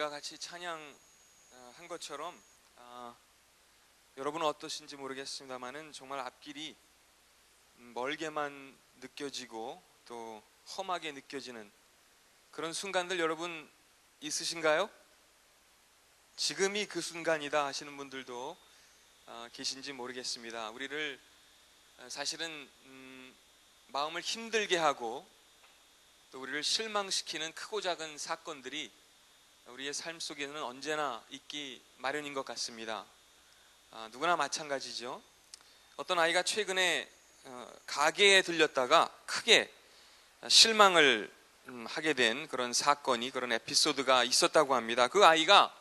우리가 같이 찬양한 것처럼 여러분은 어떠신지 모르겠습니다만은 정말 앞길이 멀게만 느껴지고 또 험하게 느껴지는 그런 순간들 여러분 있으신가요? 지금이 그 순간이다 하시는 분들도 계신지 모르겠습니다. 우리를 사실은 마음을 힘들게 하고 또 우리를 실망시키는 크고 작은 사건들이 우리의 삶 속에는 언제나 있기 마련인 것 같습니다. 누구나 마찬가지죠. 어떤 아이가 최근에 가게에 들렸다가 크게 실망을 하게 된 그런 사건이, 그런 에피소드가 있었다고 합니다. 그 아이가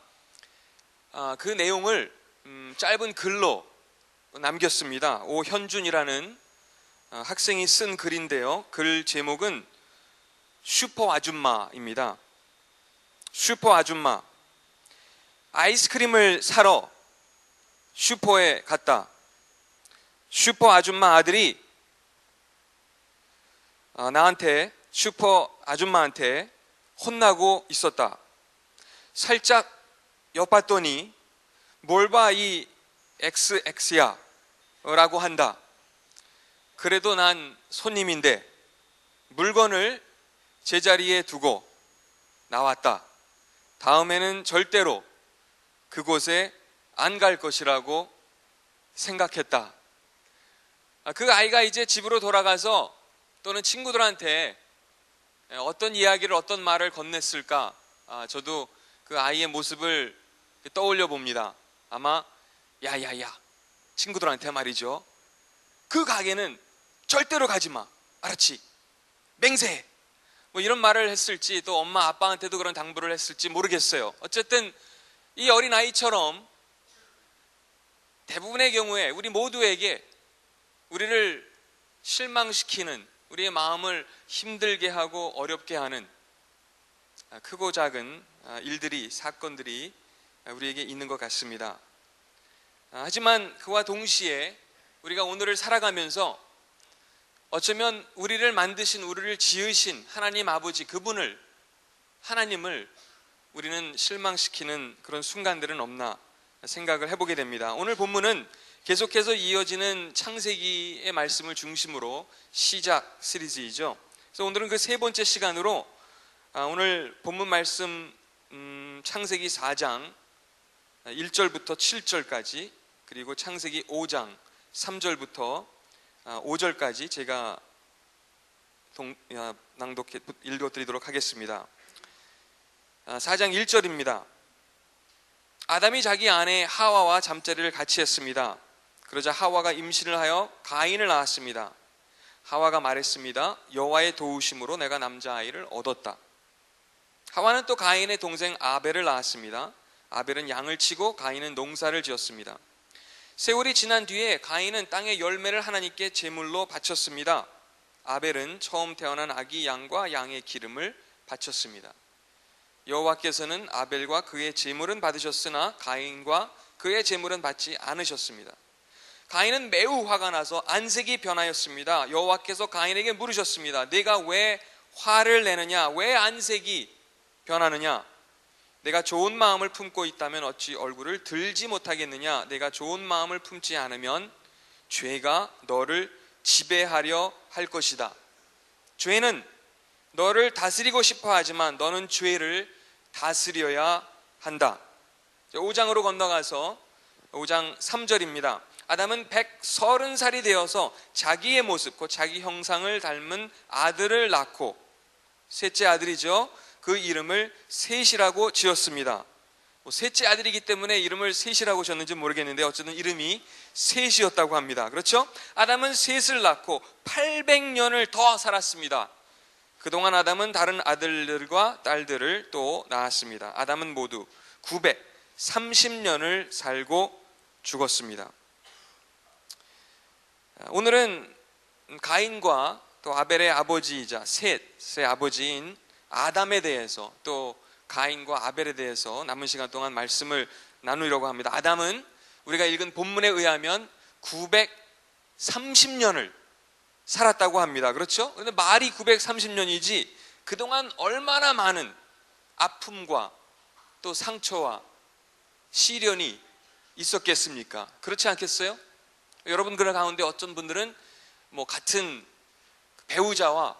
그 내용을 짧은 글로 남겼습니다. 오현준이라는 학생이 쓴 글인데요, 글 제목은 슈퍼 아줌마입니다. 슈퍼 아줌마. 아이스크림을 사러 슈퍼에 갔다. 슈퍼 아줌마 아들이 나한테, 슈퍼 아줌마한테 혼나고 있었다. 살짝 엿봤더니 뭘 봐 이 XX야 라고 한다. 그래도 난 손님인데 물건을 제자리에 두고 나왔다. 다음에는 절대로 그곳에 안 갈 것이라고 생각했다. 그 아이가 이제 집으로 돌아가서 또는 친구들한테 어떤 이야기를, 어떤 말을 건넸을까? 저도 그 아이의 모습을 떠올려 봅니다. 아마 야야야, 친구들한테 말이죠, 그 가게는 절대로 가지 마, 알았지? 맹세해. 뭐 이런 말을 했을지, 또 엄마 아빠한테도 그런 당부를 했을지 모르겠어요. 어쨌든 이 어린아이처럼 대부분의 경우에 우리 모두에게 우리를 실망시키는, 우리의 마음을 힘들게 하고 어렵게 하는 크고 작은 일들이, 사건들이 우리에게 있는 것 같습니다. 하지만 그와 동시에 우리가 오늘을 살아가면서 어쩌면 우리를 만드신, 우리를 지으신 하나님 아버지, 그분을, 하나님을 우리는 실망시키는 그런 순간들은 없나 생각을 해보게 됩니다. 오늘 본문은 계속해서 이어지는 창세기의 말씀을 중심으로 시작 시리즈이죠. 그래서 오늘은 그 세 번째 시간으로 오늘 본문 말씀 창세기 4장 1절부터 7절까지, 그리고 창세기 5장 3절부터 5절까지 제가 읽어드리도록 하겠습니다. 4장 1절입니다. 아담이 자기 아내 하와와 잠자리를 같이 했습니다. 그러자 하와가 임신을 하여 가인을 낳았습니다. 하와가 말했습니다. 여호와의 도우심으로 내가 남자아이를 얻었다. 하와는 또 가인의 동생 아벨을 낳았습니다. 아벨은 양을 치고 가인은 농사를 지었습니다. 세월이 지난 뒤에 가인은 땅의 열매를 하나님께 제물로 바쳤습니다. 아벨은 처음 태어난 아기 양과 양의 기름을 바쳤습니다. 여호와께서는 아벨과 그의 제물은 받으셨으나 가인과 그의 제물은 받지 않으셨습니다. 가인은 매우 화가 나서 안색이 변하였습니다. 여호와께서 가인에게 물으셨습니다. 네가 왜 화를 내느냐? 왜 안색이 변하느냐? 내가 좋은 마음을 품고 있다면 어찌 얼굴을 들지 못하겠느냐? 내가 좋은 마음을 품지 않으면 죄가 너를 지배하려 할 것이다. 죄는 너를 다스리고 싶어 하지만 너는 죄를 다스려야 한다. 5장으로 건너가서 5장 3절입니다. 아담은 130살이 되어서 자기의 모습, 곧 자기 형상을 닮은 아들을 낳고, 셋째 아들이죠, 그 이름을 셋이라고 지었습니다. 셋째 아들이기 때문에 이름을 셋이라고 지었는지 모르겠는데 어쨌든 이름이 셋이었다고 합니다. 그렇죠? 아담은 셋을 낳고 800년을 더 살았습니다. 그동안 아담은 다른 아들들과 딸들을 또 낳았습니다. 아담은 모두 930년을 살고 죽었습니다. 오늘은 가인과 또 아벨의 아버지이자 셋의 아버지인 아담에 대해서, 또 가인과 아벨에 대해서 남은 시간 동안 말씀을 나누려고 합니다. 아담은 우리가 읽은 본문에 의하면 930년을 살았다고 합니다. 그렇죠? 그런데 말이 930년이지 그동안 얼마나 많은 아픔과 또 상처와 시련이 있었겠습니까? 그렇지 않겠어요? 여러분 그 가운데 어떤 분들은 같은 배우자와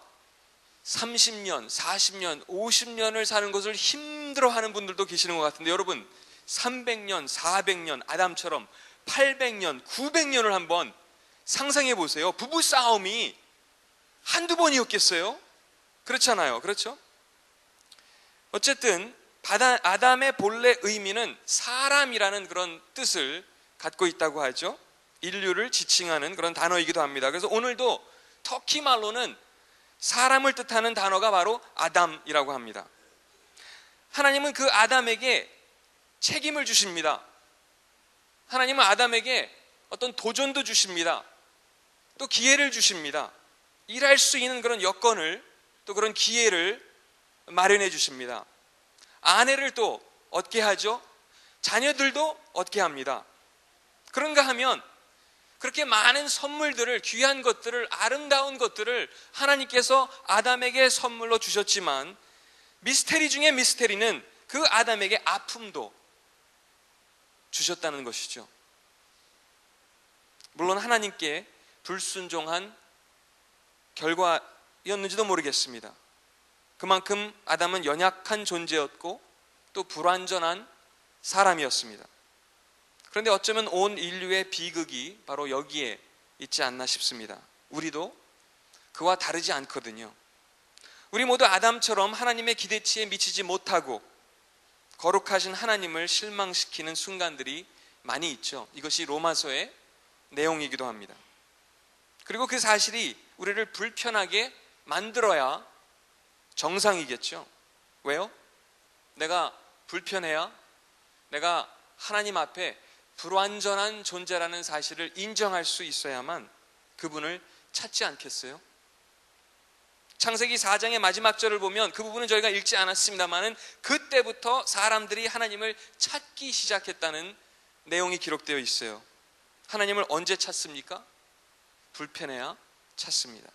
30년, 40년, 50년을 사는 것을 힘들어하는 분들도 계시는 것 같은데, 여러분 300년, 400년 아담처럼 800년, 900년을 한번 상상해 보세요. 부부 싸움이 한두 번이었겠어요? 그렇잖아요. 그렇죠? 어쨌든 아담의 본래 의미는 사람이라는 그런 뜻을 갖고 있다고 하죠. 인류를 지칭하는 그런 단어이기도 합니다. 그래서 오늘도 터키 말로는 사람을 뜻하는 단어가 바로 아담이라고 합니다. 하나님은 그 아담에게 책임을 주십니다. 하나님은 아담에게 어떤 도전도 주십니다. 또 기회를 주십니다. 일할 수 있는 그런 여건을, 또 그런 기회를 마련해 주십니다. 아내를 또 얻게 하죠. 자녀들도 얻게 합니다. 그런가 하면 그렇게 많은 선물들을, 귀한 것들을, 아름다운 것들을 하나님께서 아담에게 선물로 주셨지만, 미스테리 중에 미스테리는 그 아담에게 아픔도 주셨다는 것이죠. 물론 하나님께 불순종한 결과였는지도 모르겠습니다. 그만큼 아담은 연약한 존재였고 또 불완전한 사람이었습니다. 그런데 어쩌면 온 인류의 비극이 바로 여기에 있지 않나 싶습니다. 우리도 그와 다르지 않거든요. 우리 모두 아담처럼 하나님의 기대치에 미치지 못하고 거룩하신 하나님을 실망시키는 순간들이 많이 있죠. 이것이 로마서의 내용이기도 합니다. 그리고 그 사실이 우리를 불편하게 만들어야 정상이겠죠. 왜요? 내가 불편해야 내가 하나님 앞에 불완전한 존재라는 사실을 인정할 수 있어야만 그분을 찾지 않겠어요? 창세기 4장의 마지막 절을 보면, 그 부분은 저희가 읽지 않았습니다만은 그때부터 사람들이 하나님을 찾기 시작했다는 내용이 기록되어 있어요. 하나님을 언제 찾습니까? 불편해야 찾습니다.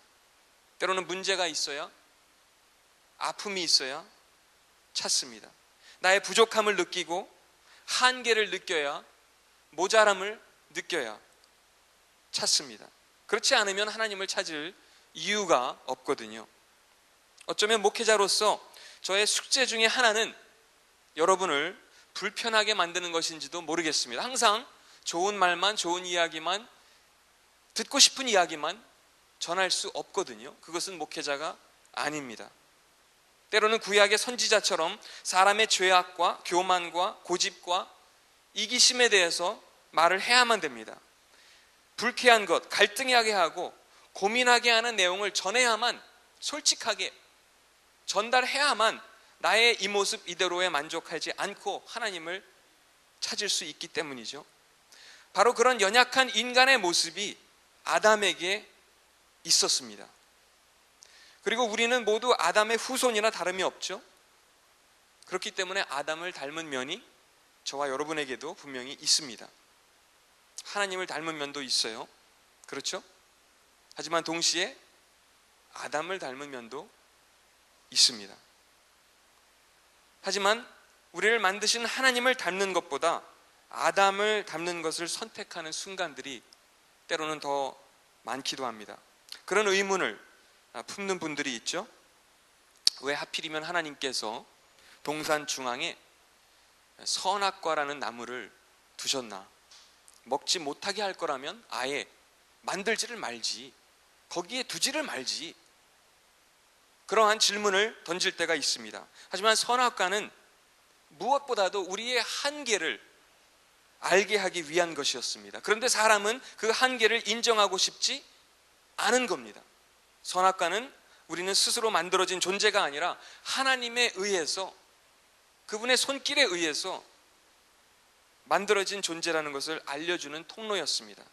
때로는 문제가 있어야, 아픔이 있어야 찾습니다. 나의 부족함을 느끼고 한계를 느껴야, 모자람을 느껴야 찾습니다. 그렇지 않으면 하나님을 찾을 이유가 없거든요. 어쩌면 목회자로서 저의 숙제 중에 하나는 여러분을 불편하게 만드는 것인지도 모르겠습니다. 항상 좋은 말만, 좋은 이야기만, 듣고 싶은 이야기만 전할 수 없거든요. 그것은 목회자가 아닙니다. 때로는 구약의 선지자처럼 사람의 죄악과 교만과 고집과 이기심에 대해서 말을 해야만 됩니다. 불쾌한 것, 갈등하게 하고 고민하게 하는 내용을 전해야만, 솔직하게 전달해야만 나의 이 모습 이대로에 만족하지 않고 하나님을 찾을 수 있기 때문이죠. 바로 그런 연약한 인간의 모습이 아담에게 있었습니다. 그리고 우리는 모두 아담의 후손이나 다름이 없죠. 그렇기 때문에 아담을 닮은 면이 저와 여러분에게도 분명히 있습니다. 하나님을 닮은 면도 있어요. 그렇죠? 하지만 동시에 아담을 닮은 면도 있습니다. 하지만 우리를 만드신 하나님을 닮는 것보다 아담을 닮는 것을 선택하는 순간들이 때로는 더 많기도 합니다. 그런 의문을 품는 분들이 있죠. 왜 하필이면 하나님께서 동산 중앙에 선악과라는 나무를 두셨나? 먹지 못하게 할 거라면 아예 만들지를 말지, 거기에 두지를 말지, 그러한 질문을 던질 때가 있습니다. 하지만 선악과는 무엇보다도 우리의 한계를 알게 하기 위한 것이었습니다. 그런데 사람은 그 한계를 인정하고 싶지 않은 겁니다. 선악과는 우리는 스스로 만들어진 존재가 아니라 하나님에 의해서, 그분의 손길에 의해서 만들어진 존재라는 것을 알려주는 통로였습니다.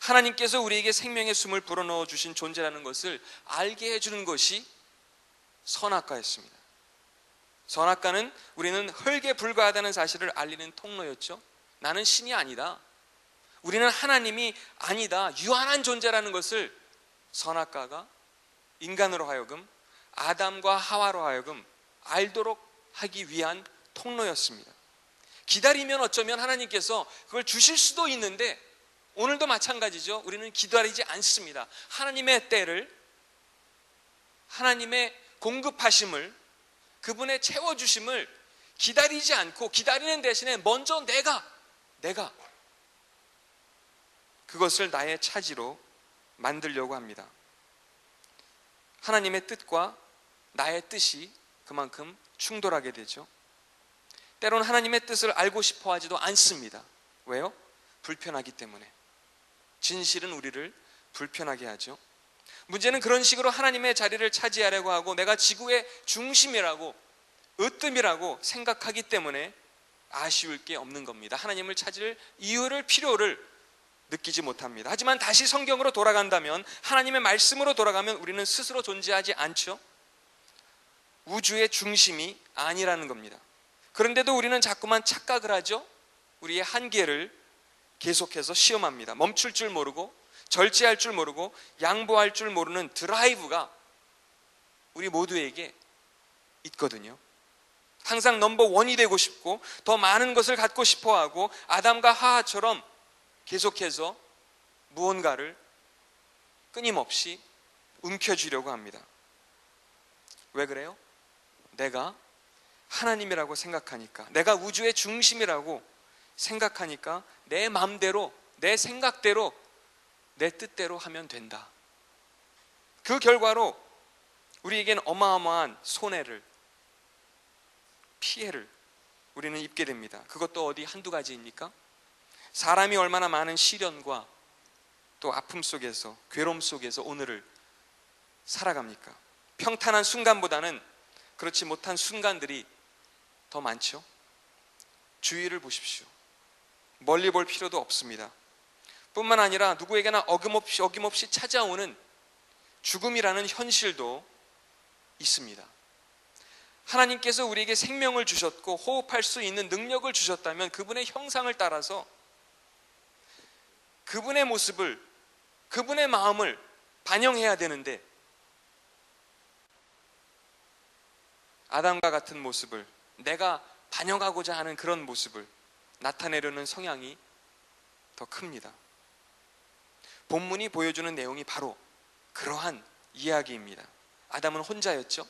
하나님께서 우리에게 생명의 숨을 불어넣어 주신 존재라는 것을 알게 해주는 것이 선악과였습니다. 선악과는 우리는 흙에 불과하다는 사실을 알리는 통로였죠. 나는 신이 아니다, 우리는 하나님이 아니다, 유한한 존재라는 것을 선악과가 인간으로 하여금, 아담과 하와로 하여금 알도록 하기 위한 통로였습니다. 기다리면 어쩌면 하나님께서 그걸 주실 수도 있는데, 오늘도 마찬가지죠. 우리는 기다리지 않습니다. 하나님의 때를, 하나님의 공급하심을, 그분의 채워주심을 기다리지 않고, 기다리는 대신에 먼저 내가 그것을 나의 차지로 만들려고 합니다. 하나님의 뜻과 나의 뜻이 그만큼 충돌하게 되죠. 때로는 하나님의 뜻을 알고 싶어 하지도 않습니다. 왜요? 불편하기 때문에. 진실은 우리를 불편하게 하죠. 문제는 그런 식으로 하나님의 자리를 차지하려고 하고 내가 지구의 중심이라고, 으뜸이라고 생각하기 때문에 아쉬울 게 없는 겁니다. 하나님을 찾을 이유를, 필요를 느끼지 못합니다. 하지만 다시 성경으로 돌아간다면, 하나님의 말씀으로 돌아가면 우리는 스스로 존재하지 않죠. 우주의 중심이 아니라는 겁니다. 그런데도 우리는 자꾸만 착각을 하죠. 우리의 한계를 계속해서 시험합니다. 멈출 줄 모르고, 절제할 줄 모르고, 양보할 줄 모르는 드라이브가 우리 모두에게 있거든요. 항상 넘버원이 되고 싶고 더 많은 것을 갖고 싶어하고, 아담과 하하처럼 계속해서 무언가를 끊임없이 움켜쥐려고 합니다. 왜 그래요? 내가 하나님이라고 생각하니까, 내가 우주의 중심이라고 생각하니까 내 마음대로, 내 생각대로, 내 뜻대로 하면 된다. 그 결과로 우리에겐 어마어마한 손해를, 피해를 우리는 입게 됩니다. 그것도 어디 한두 가지입니까? 사람이 얼마나 많은 시련과 또 아픔 속에서, 괴로움 속에서 오늘을 살아갑니까? 평탄한 순간보다는 그렇지 못한 순간들이 더 많죠. 주위를 보십시오. 멀리 볼 필요도 없습니다. 뿐만 아니라 누구에게나 어김없이 찾아오는 죽음이라는 현실도 있습니다. 하나님께서 우리에게 생명을 주셨고 호흡할 수 있는 능력을 주셨다면 그분의 형상을 따라서 그분의 모습을, 그분의 마음을 반영해야 되는데, 아담과 같은 모습을, 내가 반영하고자 하는 그런 모습을 나타내려는 성향이 더 큽니다. 본문이 보여주는 내용이 바로 그러한 이야기입니다. 아담은 혼자였죠?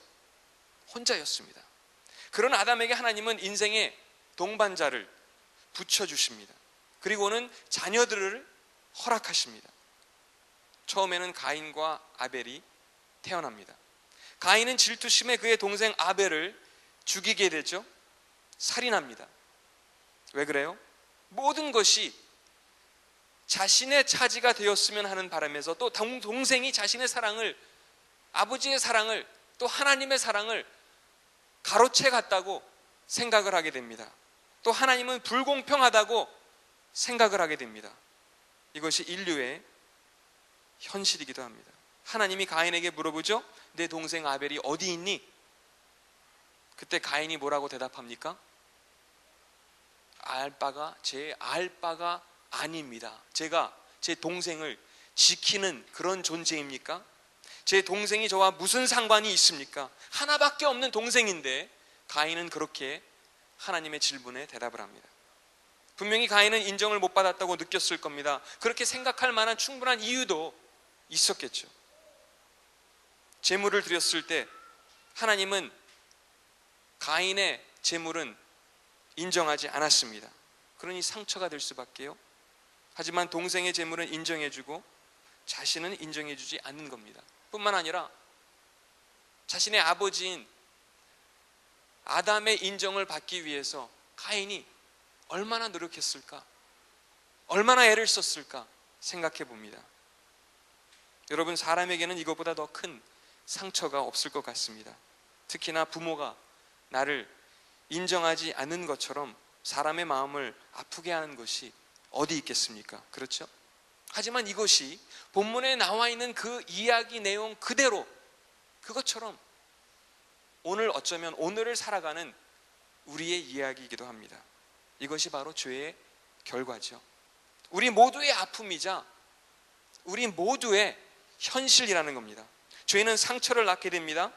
혼자였습니다. 그런 아담에게 하나님은 인생의 동반자를 붙여주십니다. 그리고는 자녀들을 허락하십니다. 처음에는 가인과 아벨이 태어납니다. 가인은 질투심에 그의 동생 아벨을 죽이게 되죠. 살인합니다. 왜 그래요? 모든 것이 자신의 차지가 되었으면 하는 바람에서, 또 동생이 자신의 사랑을, 아버지의 사랑을, 또 하나님의 사랑을 가로채 갔다고 생각을 하게 됩니다. 또 하나님은 불공평하다고 생각을 하게 됩니다. 이것이 인류의 현실이기도 합니다. 하나님이 가인에게 물어보죠. 내 동생 아벨이 어디 있니? 그때 가인이 뭐라고 대답합니까? 제 알 바가 아닙니다. 제가 제 동생을 지키는 그런 존재입니까? 제 동생이 저와 무슨 상관이 있습니까? 하나밖에 없는 동생인데. 가인은 그렇게 하나님의 질문에 대답을 합니다. 분명히 가인은 인정을 못 받았다고 느꼈을 겁니다. 그렇게 생각할 만한 충분한 이유도 있었겠죠. 제물을 드렸을 때 하나님은 가인의 제물은 인정하지 않았습니다. 그러니 상처가 될 수밖에요. 하지만 동생의 제물은 인정해주고 자신은 인정해주지 않는 겁니다. 뿐만 아니라 자신의 아버지인 아담의 인정을 받기 위해서 가인이 얼마나 노력했을까, 얼마나 애를 썼을까 생각해 봅니다. 여러분, 사람에게는 이것보다 더 큰 상처가 없을 것 같습니다. 특히나 부모가 나를 인정하지 않는 것처럼 사람의 마음을 아프게 하는 것이 어디 있겠습니까? 그렇죠? 하지만 이것이 본문에 나와 있는 그 이야기 내용 그대로, 그것처럼 오늘 어쩌면 오늘을 살아가는 우리의 이야기이기도 합니다. 이것이 바로 죄의 결과죠. 우리 모두의 아픔이자 우리 모두의 현실이라는 겁니다. 죄는 상처를 낳게 됩니다.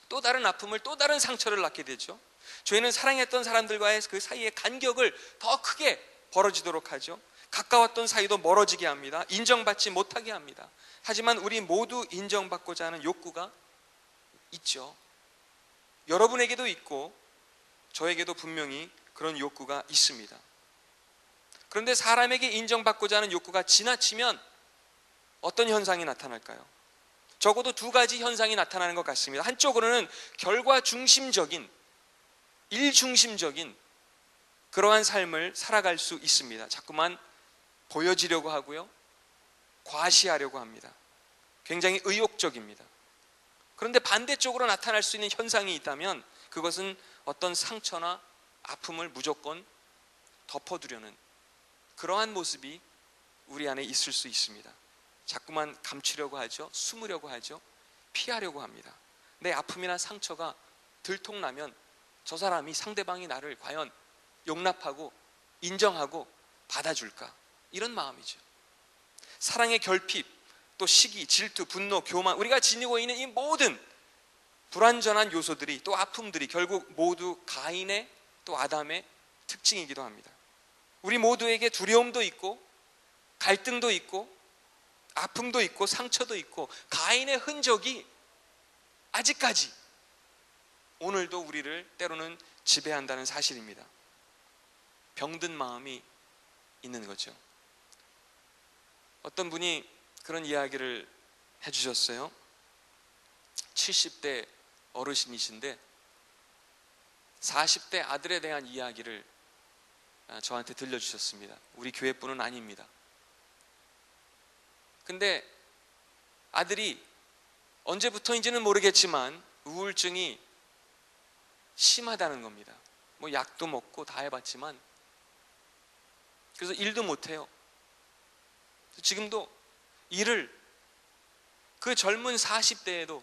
또 다른 아픔을, 또 다른 상처를 낳게 되죠. 죄는 사랑했던 사람들과의 그 사이의 간격을 더 크게 벌어지도록 하죠. 가까웠던 사이도 멀어지게 합니다. 인정받지 못하게 합니다. 하지만 우리 모두 인정받고자 하는 욕구가 있죠. 여러분에게도 있고 저에게도 분명히 그런 욕구가 있습니다. 그런데 사람에게 인정받고자 하는 욕구가 지나치면 어떤 현상이 나타날까요? 적어도 두 가지 현상이 나타나는 것 같습니다. 한쪽으로는 결과 중심적인, 일 중심적인 그러한 삶을 살아갈 수 있습니다. 자꾸만 보여지려고 하고요, 과시하려고 합니다. 굉장히 의욕적입니다. 그런데 반대쪽으로 나타날 수 있는 현상이 있다면 그것은 어떤 상처나 아픔을 무조건 덮어두려는 그러한 모습이 우리 안에 있을 수 있습니다. 자꾸만 감추려고 하죠. 숨으려고 하죠. 피하려고 합니다. 내 아픔이나 상처가 들통나면 저 사람이, 상대방이 나를 과연 용납하고 인정하고 받아줄까? 이런 마음이죠. 사랑의 결핍, 또 시기, 질투, 분노, 교만, 우리가 지니고 있는 이 모든 불완전한 요소들이, 또 아픔들이 결국 모두 가인의 또 아담의 특징이기도 합니다. 우리 모두에게 두려움도 있고 갈등도 있고 아픔도 있고 상처도 있고 가인의 흔적이 아직까지 오늘도 우리를 때로는 지배한다는 사실입니다. 병든 마음이 있는 거죠. 어떤 분이 그런 이야기를 해주셨어요. 70대 어르신이신데 40대 아들에 대한 이야기를 저한테 들려주셨습니다. 우리 교회뿐은 아닙니다. 근데 아들이 언제부터인지는 모르겠지만 우울증이 심하다는 겁니다. 뭐 약도 먹고 다 해봤지만 그래서 일도 못해요. 지금도 일을, 그 젊은 40대에도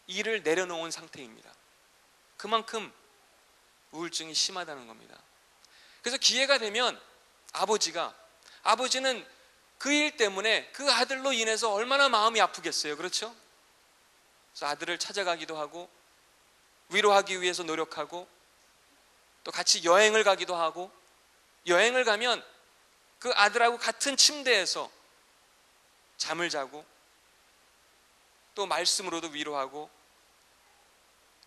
일을 내려놓은 상태입니다. 그만큼 우울증이 심하다는 겁니다. 그래서 기회가 되면 아버지는 그 일 때문에 그 아들로 인해서 얼마나 마음이 아프겠어요. 그렇죠? 그래서 아들을 찾아가기도 하고 위로하기 위해서 노력하고 또 같이 여행을 가기도 하고, 여행을 가면 그 아들하고 같은 침대에서 잠을 자고 또 말씀으로도 위로하고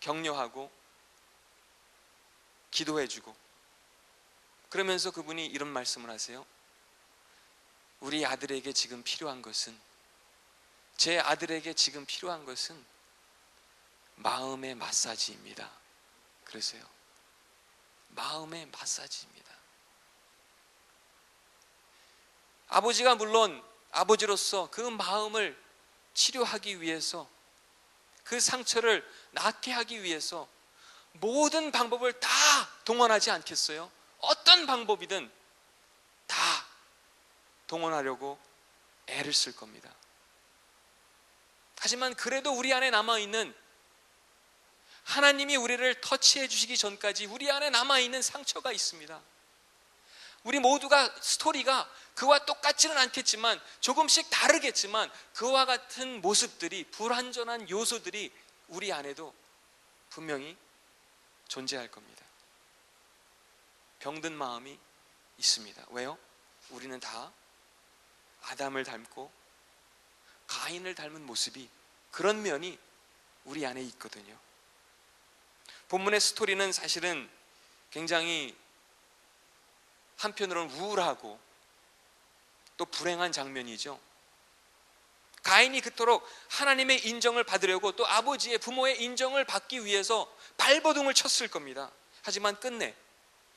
격려하고 기도해주고, 그러면서 그분이 이런 말씀을 하세요. 우리 아들에게 지금 필요한 것은, 제 아들에게 지금 필요한 것은 마음의 마사지입니다. 그러세요. 마음의 마사지입니다. 아버지가 물론 아버지로서 그 마음을 치료하기 위해서, 그 상처를 낫게 하기 위해서 모든 방법을 다 동원하지 않겠어요? 어떤 방법이든 다 동원하려고 애를 쓸 겁니다. 하지만 그래도 우리 안에 남아있는, 하나님이 우리를 터치해 주시기 전까지 우리 안에 남아있는 상처가 있습니다. 우리 모두가 스토리가 그와 똑같지는 않겠지만 조금씩 다르겠지만 그와 같은 모습들이, 불완전한 요소들이 우리 안에도 분명히 존재할 겁니다. 병든 마음이 있습니다. 왜요? 우리는 다 아담을 닮고 가인을 닮은 모습이, 그런 면이 우리 안에 있거든요. 본문의 스토리는 사실은 굉장히 한편으로는 우울하고 또 불행한 장면이죠. 가인이 그토록 하나님의 인정을 받으려고 또 아버지의, 부모의 인정을 받기 위해서 발버둥을 쳤을 겁니다. 하지만 끝내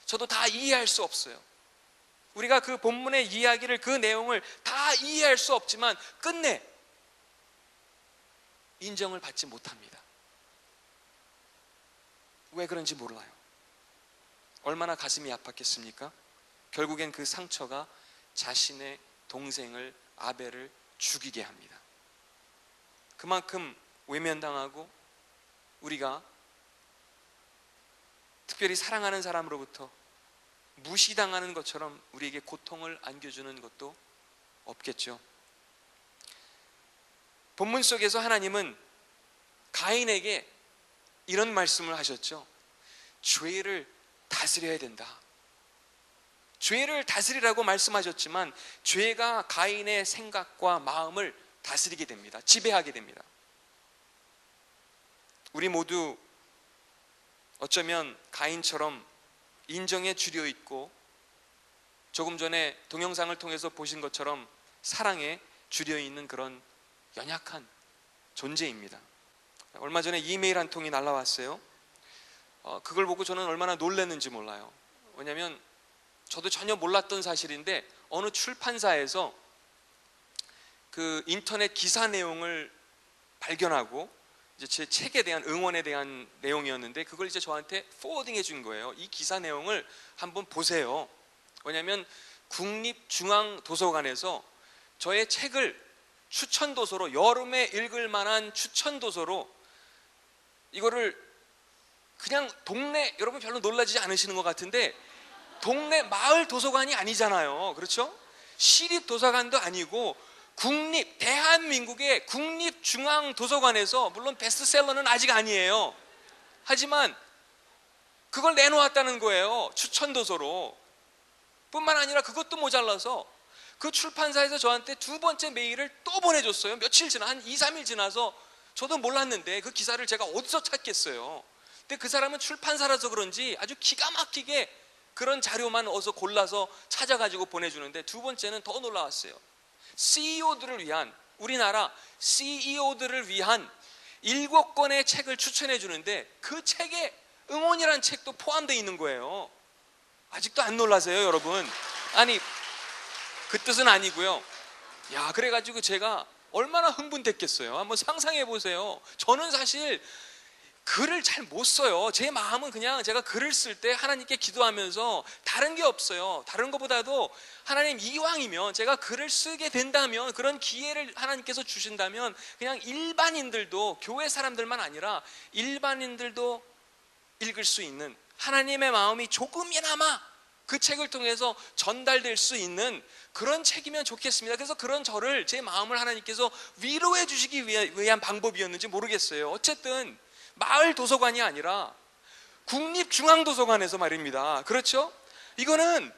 저도 다 이해할 수 없어요. 우리가 그 본문의 이야기를, 그 내용을 다 이해할 수 없지만 끝내 인정을 받지 못합니다. 왜 그런지 몰라요. 얼마나 가슴이 아팠겠습니까? 결국엔 그 상처가 자신의 동생을, 아벨을 죽이게 합니다. 그만큼 외면당하고 우리가 특별히 사랑하는 사람으로부터 무시당하는 것처럼 우리에게 고통을 안겨주는 것도 없겠죠. 본문 속에서 하나님은 가인에게 이런 말씀을 하셨죠. 죄를 다스려야 된다. 죄를 다스리라고 말씀하셨지만 죄가 가인의 생각과 마음을 다스리게 됩니다. 지배하게 됩니다. 우리 모두 어쩌면 가인처럼 인정에 주려 있고, 조금 전에 동영상을 통해서 보신 것처럼 사랑에 주려 있는 그런 연약한 존재입니다. 얼마 전에 이메일 한 통이 날라왔어요. 그걸 보고 저는 얼마나 놀랐는지 몰라요. 왜냐하면 저도 전혀 몰랐던 사실인데, 어느 출판사에서 그 인터넷 기사 내용을 발견하고 이제 제 책에 대한 응원에 대한 내용이었는데, 그걸 이제 저한테 포워딩해 준 거예요. 이 기사 내용을 한번 보세요. 왜냐하면 국립중앙도서관에서 저의 책을 추천도서로, 여름에 읽을 만한 추천도서로, 이거를 그냥 동네, 여러분 별로 놀라지 않으시는 것 같은데 동네 마을 도서관이 아니잖아요. 그렇죠? 시립도서관도 아니고 대한민국의 국립중앙도서관에서, 물론 베스트셀러는 아직 아니에요. 하지만 그걸 내놓았다는 거예요. 추천도서로. 뿐만 아니라 그것도 모자라서 그 출판사에서 저한테 두 번째 메일을 또 보내줬어요. 며칠 지나, 한 2, 3일 지나서. 저도 몰랐는데 그 기사를 제가 어디서 찾겠어요. 근데 그 사람은 출판사라서 그런지 아주 기가 막히게 그런 자료만 어서 골라서 찾아가지고 보내주는데, 두 번째는 더 놀라웠어요. CEO들을 위한, 우리나라 CEO들을 위한 7권의 책을 추천해 주는데 그 책에 응원이라는 책도 포함되어 있는 거예요. 아직도 안 놀라세요, 여러분? 아니, 그 뜻은 아니고요. 야, 그래가지고 제가 얼마나 흥분됐겠어요. 한번 상상해 보세요. 저는 사실 글을 잘 못 써요. 제 마음은 그냥 제가 글을 쓸 때 하나님께 기도하면서 다른 게 없어요. 다른 것보다도 하나님, 이왕이면 제가 글을 쓰게 된다면, 그런 기회를 하나님께서 주신다면 그냥 일반인들도, 교회 사람들만 아니라 일반인들도 읽을 수 있는, 하나님의 마음이 조금이나마 그 책을 통해서 전달될 수 있는 그런 책이면 좋겠습니다. 그래서 그런 저를, 제 마음을 하나님께서 위로해 주시기 위한 방법이었는지 모르겠어요. 어쨌든 마을 도서관이 아니라 국립중앙도서관에서 말입니다. 그렇죠? 이거는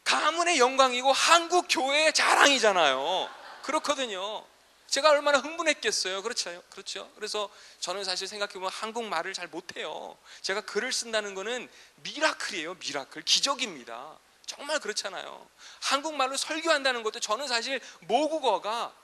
가문의 영광이고 한국 교회의 자랑이잖아요. 그렇거든요. 제가 얼마나 흥분했겠어요. 그렇죠? 그래서 저는 사실 생각해보면 한국말을 잘 못해요. 제가 글을 쓴다는 거는 미라클이에요. 미라클, 기적입니다. 정말 그렇잖아요. 한국말로 설교한다는 것도, 저는 사실 모국어가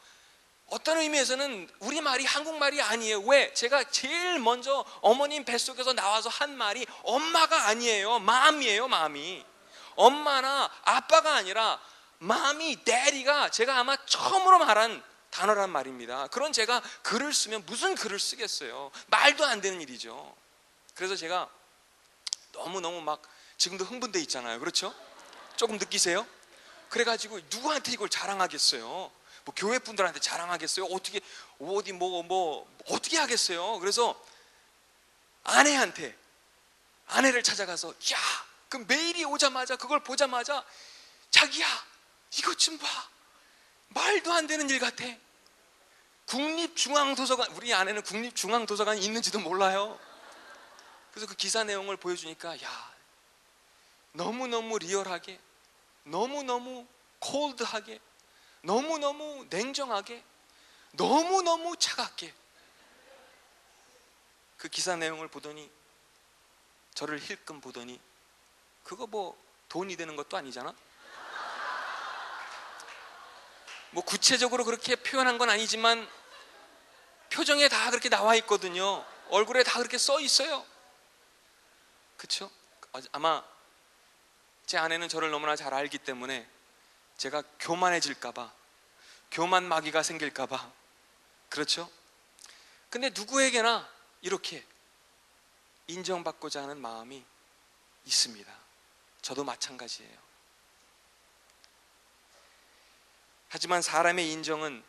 어떤 의미에서는 우리말이 한국말이 아니에요. 왜? 제가 제일 먼저 어머님 뱃속에서 나와서 한 말이 엄마가 아니에요. 마음이에요. 마음이. 엄마나 아빠가 아니라 마음이, daddy가 제가 아마 처음으로 말한 단어란 말입니다. 그런 제가 글을 쓰면 무슨 글을 쓰겠어요. 말도 안 되는 일이죠. 그래서 제가 너무너무 막 지금도 흥분돼 있잖아요. 그렇죠? 조금 느끼세요? 그래가지고 누구한테 이걸 자랑하겠어요? 뭐 교회 분들한테 자랑하겠어요? 어떻게 어디 어떻게 하겠어요? 그래서 아내를 찾아가서, 야, 그 메일이 오자마자, 그걸 보자마자, 자기야, 이것 좀 봐. 말도 안 되는 일 같아. 국립중앙도서관, 우리 아내는 국립중앙도서관이 있는지도 몰라요. 그래서 그 기사 내용을 보여주니까, 야, 너무너무 리얼하게, 너무너무 콜드하게, 너무너무 냉정하게, 너무너무 차갑게 그 기사 내용을 보더니, 저를 힐끔 보더니, 그거 뭐 돈이 되는 것도 아니잖아? 뭐 구체적으로 그렇게 표현한 건 아니지만 표정에 다 그렇게 나와 있거든요. 얼굴에 다 그렇게 써 있어요. 그렇죠? 아마 제 아내는 저를 너무나 잘 알기 때문에 제가 교만해질까봐, 교만 마귀가 생길까봐. 그렇죠? 근데 누구에게나 이렇게 인정받고자 하는 마음이 있습니다. 저도 마찬가지예요. 하지만 사람의 인정은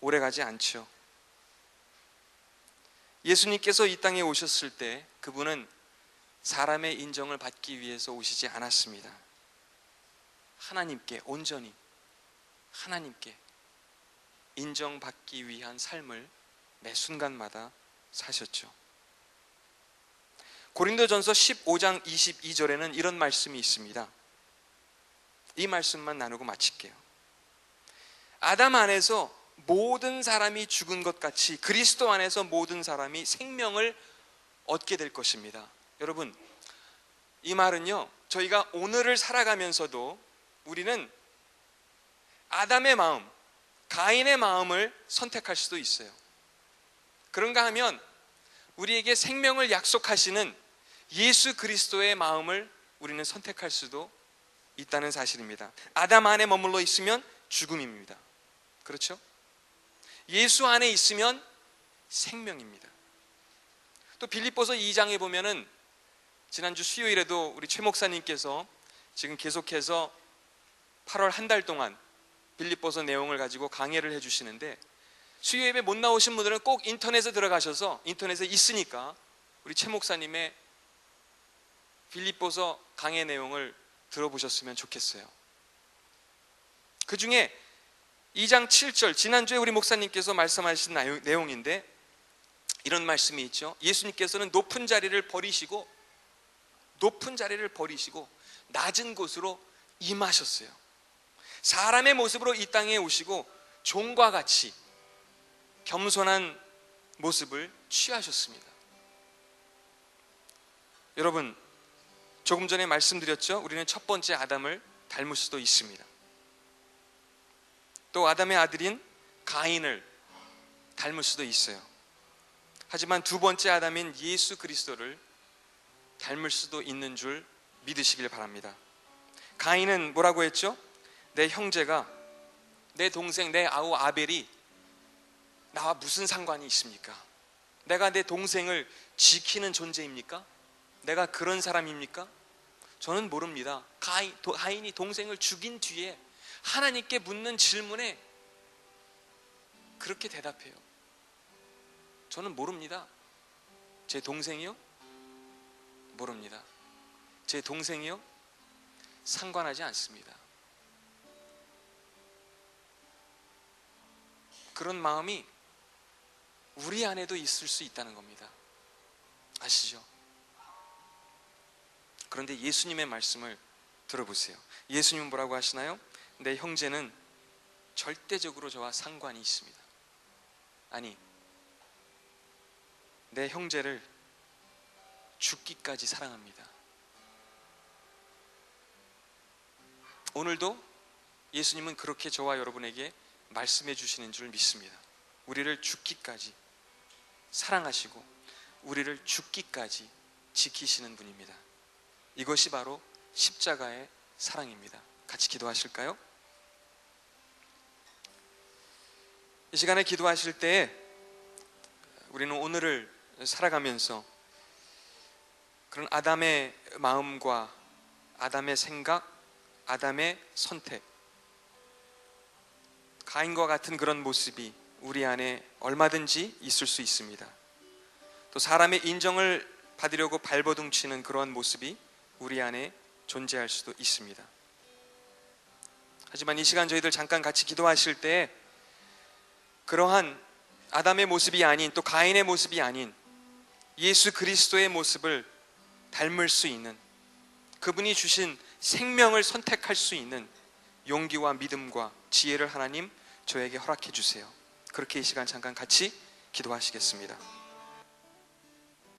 오래가지 않죠. 예수님께서 이 땅에 오셨을 때 그분은 사람의 인정을 받기 위해서 오시지 않았습니다. 하나님께, 온전히 하나님께 인정받기 위한 삶을 매 순간마다 사셨죠. 고린도전서 15장 22절에는 이런 말씀이 있습니다. 이 말씀만 나누고 마칠게요. 아담 안에서 모든 사람이 죽은 것 같이 그리스도 안에서 모든 사람이 생명을 얻게 될 것입니다. 여러분, 이 말은요, 저희가 오늘을 살아가면서도 우리는 아담의 마음, 가인의 마음을 선택할 수도 있어요. 그런가 하면 우리에게 생명을 약속하시는 예수 그리스도의 마음을 우리는 선택할 수도 있다는 사실입니다. 아담 안에 머물러 있으면 죽음입니다. 그렇죠? 예수 안에 있으면 생명입니다. 또 빌립보서 2장에 보면은 지난주 수요일에도 우리 최 목사님께서 지금 계속해서 8월 한 달 동안 빌립보서 내용을 가지고 강해를 해주시는데, 수요 예배 못 나오신 분들은 꼭 인터넷에 들어가셔서, 인터넷에 있으니까 우리 최 목사님의 빌립보서 강해 내용을 들어보셨으면 좋겠어요. 그 중에 2장 7절, 지난주에 우리 목사님께서 말씀하신 내용인데 이런 말씀이 있죠. 예수님께서는 높은 자리를 버리시고 낮은 곳으로 임하셨어요. 사람의 모습으로 이 땅에 오시고 종과 같이 겸손한 모습을 취하셨습니다. 여러분, 조금 전에 말씀드렸죠. 우리는 첫 번째 아담을 닮을 수도 있습니다. 또 아담의 아들인 가인을 닮을 수도 있어요. 하지만 두 번째 아담인 예수 그리스도를 닮을 수도 있는 줄 믿으시길 바랍니다. 가인은 뭐라고 했죠? 내 형제가, 내 동생, 내 아우 아벨이 나와 무슨 상관이 있습니까? 내가 내 동생을 지키는 존재입니까? 내가 그런 사람입니까? 저는 모릅니다. 가인이 동생을 죽인 뒤에 하나님께 묻는 질문에 그렇게 대답해요. 저는 모릅니다. 제 동생이요? 모릅니다. 제 동생이요? 상관하지 않습니다. 그런 마음이 우리 안에도 있을 수 있다는 겁니다. 아시죠? 그런데 예수님의 말씀을 들어보세요. 예수님은 뭐라고 하시나요? 내 형제는 절대적으로 저와 상관이 있습니다. 아니, 내 형제를 죽기까지 사랑합니다. 오늘도 예수님은 그렇게 저와 여러분에게 말씀해 주시는 줄 믿습니다. 우리를 죽기까지 사랑하시고 우리를 죽기까지 지키시는 분입니다. 이것이 바로 십자가의 사랑입니다. 같이 기도하실까요? 이 시간에 기도하실 때 우리는 오늘을 살아가면서 그런 아담의 마음과 아담의 생각, 아담의 선택, 가인과 같은 그런 모습이 우리 안에 얼마든지 있을 수 있습니다. 또 사람의 인정을 받으려고 발버둥치는 그러한 모습이 우리 안에 존재할 수도 있습니다. 하지만 이 시간 저희들 잠깐 같이 기도하실 때 그러한 아담의 모습이 아닌, 또 가인의 모습이 아닌 예수 그리스도의 모습을 닮을 수 있는, 그분이 주신 생명을 선택할 수 있는 용기와 믿음과 지혜를 하나님 저에게 허락해 주세요. 그렇게 이 시간 잠깐 같이 기도하시겠습니다.